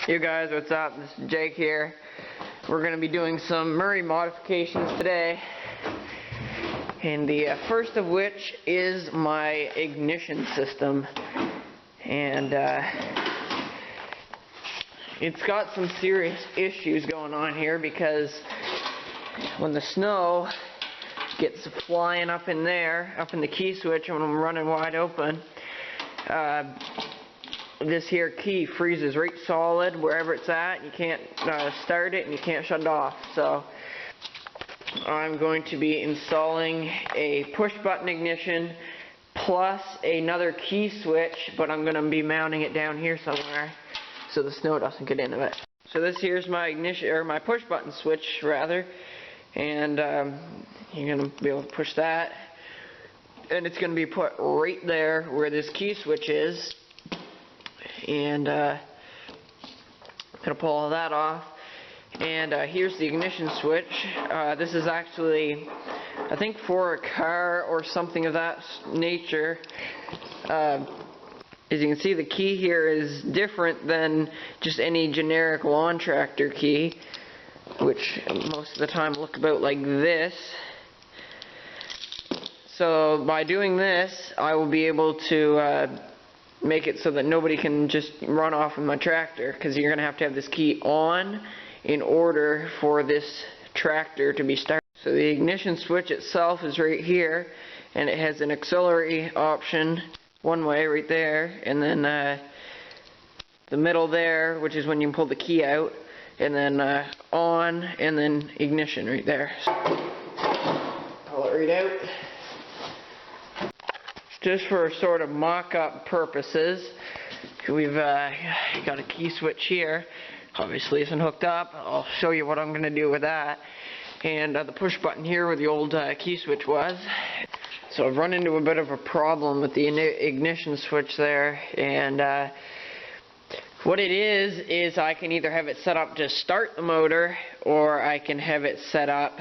You guys, what's up? This is Jake here. We're going to be doing some Murray modifications today, and the first of which is my ignition system, and it's got some serious issues going on here because when the snow gets flying up in there, up in the key switch when I'm running wide open, this here key freezes right solid wherever it's at. You can't start it and you can't shut it off. So I'm going to be installing a push button ignition plus another key switch, but I'm going to be mounting it down here somewhere so the snow doesn't get into it. So this here's my ignition, or my push button switch rather, and you're going to be able to push that, and it's going to be put right there where this key switch is. And I'm going to pull all that off, and here's the ignition switch. This is actually, I think, for a car or something of that nature. As you can see, the key here is different than just any generic lawn tractor key, which most of the time look about like this. So by doing this, I will be able to make it so that nobody can just run off with my tractor, because you're going to have this key on in order for this tractor to be started. So the ignition switch itself is right here, and it has an auxiliary option one way right there, and then the middle there, which is when you pull the key out, and then on, and then ignition right there. Pull it right out. Just for sort of mock-up purposes, we've got a key switch here. Obviously isn't hooked up. I'll show you what I'm going to do with that. And the push button here where the old key switch was. So I've run into a bit of a problem with the ignition switch there, and what it is I can either have it set up to start the motor, or I can have it set up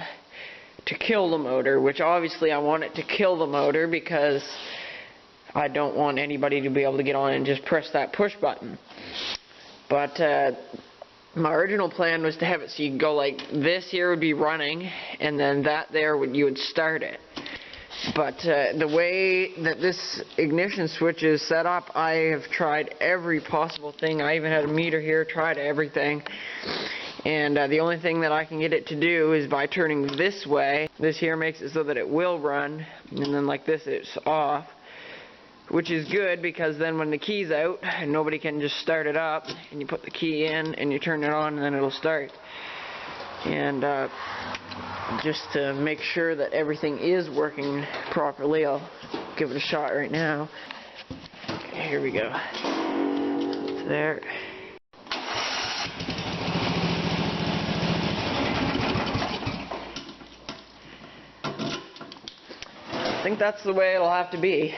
to kill the motor, which obviously I want it to kill the motor because I don't want anybody to be able to get on and just press that push button. But my original plan was to have it so you could go like this here would be running, and then that there you would start it. But the way that this ignition switch is set up, I have tried every possible thing. I even had a meter here, tried everything. And the only thing that I can get it to do is by turning this way. This here makes it so that it will run, and then like this it's off. Which is good, because then when the key's out, nobody can just start it up, and you put the key in and you turn it on and then it'll start. And just to make sure that everything is working properly, I'll give it a shot right now. Okay, here we go. It's there. I think that's the way it'll have to be.